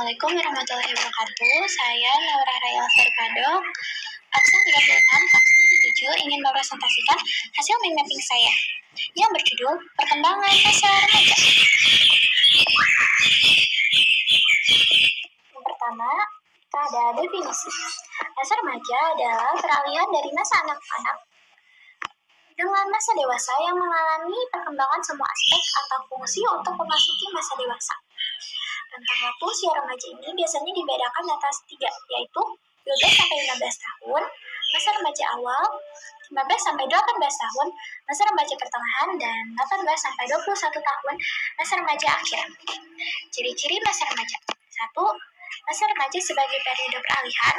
Assalamualaikum warahmatullahi wabarakatuh. Saya Naura Rayal Serkado, absen 36, fraksi 7, ingin mempresentasikan hasil mind mapping saya yang berjudul Perkembangan Masa Remaja. Yang pertama, ada definisi. Masa remaja adalah peralihan dari masa anak-anak dengan masa dewasa yang mengalami perkembangan semua aspek atau fungsi untuk memasuki masa dewasa. Rentang waktu usia remaja ini biasanya dibedakan atas 3, yaitu 12-15 tahun, masa remaja awal, 15-18 tahun, masa remaja pertengahan, dan 18-21 tahun, masa remaja akhir. Ciri-ciri masa remaja. 1. Masa remaja sebagai periode peralihan.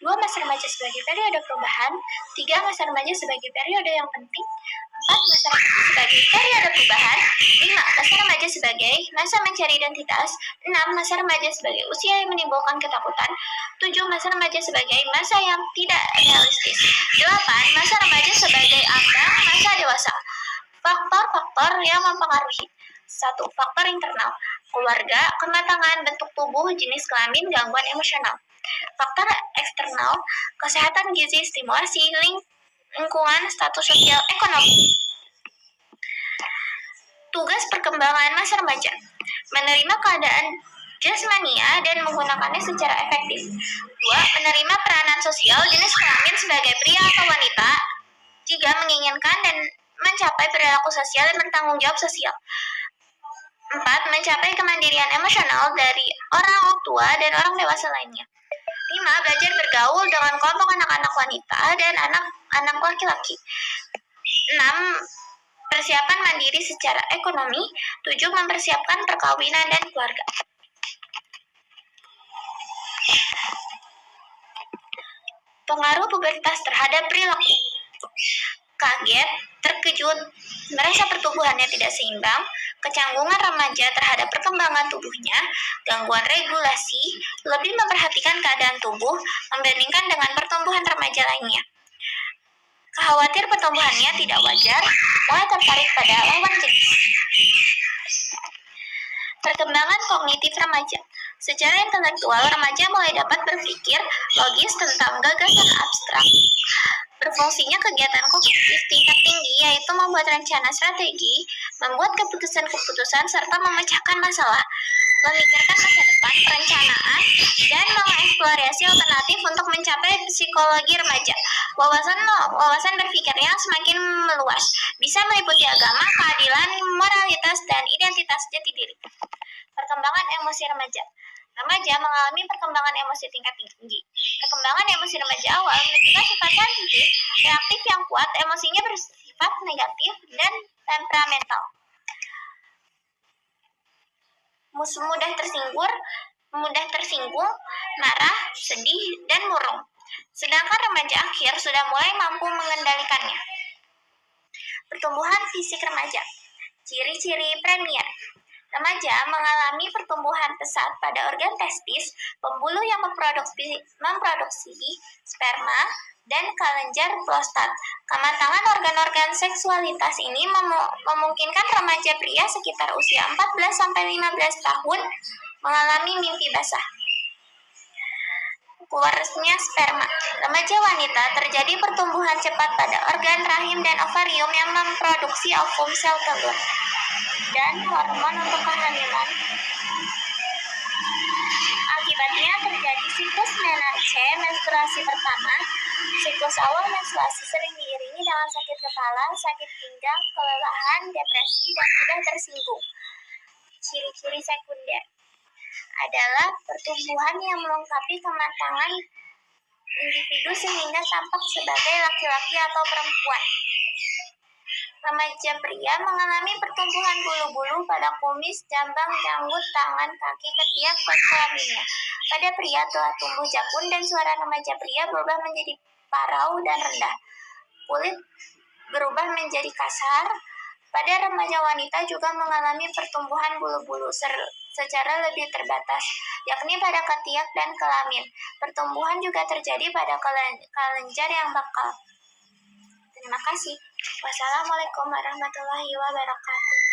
2. Masa remaja sebagai periode perubahan. 3. Masa remaja sebagai periode yang penting. 4. Masa remaja sebagai periode perubahan. 5. Masa remaja sebagai masa mencari identitas. 6. Masa remaja sebagai usia yang menimbulkan ketakutan. 7. Masa remaja sebagai masa yang tidak realistis. 8. Masa remaja sebagai ambang masa dewasa. Faktor-faktor yang mempengaruhi. 1. Faktor internal. Keluarga, kematangan, bentuk tubuh, jenis kelamin, gangguan emosional. Faktor eksternal, kesehatan gizi, stimulasi, lingkungan, status sosial, ekonomi. Tugas perkembangan masa remaja. Menerima keadaan jasmania dan menggunakannya secara efektif. 2. Menerima peranan sosial jenis kelamin sebagai pria atau wanita. 3. Menginginkan dan mencapai perilaku sosial dan bertanggung jawab sosial. 4. Mencapai kemandirian emosional dari orang tua dan orang dewasa lainnya. 5. Belajar bergaul dengan kelompok anak-anak wanita dan anak-anak laki-laki. 6. Persiapan mandiri secara ekonomi. 7. Mempersiapkan perkawinan dan keluarga. Pengaruh pubertas terhadap perilaku. Kaget, terkejut, merasa pertumbuhannya tidak seimbang, kecanggungan remaja terhadap perkembangan tubuhnya, gangguan regulasi, lebih memperhatikan keadaan tubuh membandingkan dengan pertumbuhan remaja lainnya. Khawatir pertumbuhannya tidak wajar, mulai tertarik pada lawan jenis. Perkembangan kognitif remaja. Secara intelektual, remaja mulai dapat berpikir logis tentang gagasan abstrak. Berfungsinya kegiatan kognitif tingkat tinggi, yaitu membuat rencana strategi, membuat keputusan-keputusan, serta memecahkan masalah, memikirkan masa depan, perencanaan, dan mengeksplorasi alternatif untuk mencapai psikologi remaja. Wawasan berpikirnya semakin meluas, bisa meliputi agama, keadilan, moralitas, dan identitas jati diri. Perkembangan emosi remaja. Remaja mengalami perkembangan emosi tingkat tinggi. Perkembangan emosi remaja awal menunjukkan sifat sensitif, reaktif yang kuat, emosinya bersifat negatif, dan temperamental. Mudah tersinggung, marah, sedih, dan murung. Sedangkan remaja akhir sudah mulai mampu mengendalikannya. Pertumbuhan fisik remaja. Ciri-ciri premier. Remaja mengalami pertumbuhan pesat pada organ testis, pembuluh yang memproduksi sperma, dan kelenjar prostat. Kematangan organ-organ seksualitas ini memungkinkan remaja pria sekitar usia 14-15 tahun mengalami mimpi basah. Keluarnya sperma. Remaja wanita terjadi pertumbuhan cepat pada organ rahim dan ovarium yang memproduksi ovum sel telur dan hormon untuk kehamilan. Akibatnya terjadi siklus menarche, menstruasi pertama. Siklus awal menstruasi sering diiringi dengan sakit kepala, sakit pinggang, kelelahan, depresi, dan mudah tersinggung. Ciri-ciri sekunder adalah pertumbuhan yang melengkapi kematangan individu sehingga tampak sebagai laki-laki atau perempuan. Remaja pria mengalami pertumbuhan bulu-bulu pada kumis, jambang, janggut, tangan, kaki, ketiak, kelaminnya. Pada pria telah tumbuh jakun dan suara remaja pria berubah menjadi parau dan rendah. Kulit berubah menjadi kasar. Pada remaja wanita juga mengalami pertumbuhan bulu-bulu secara lebih terbatas, yakni pada ketiak dan kelamin. Pertumbuhan juga terjadi pada kelenjar yang bakal. Terima kasih. Wassalamualaikum warahmatullahi wabarakatuh.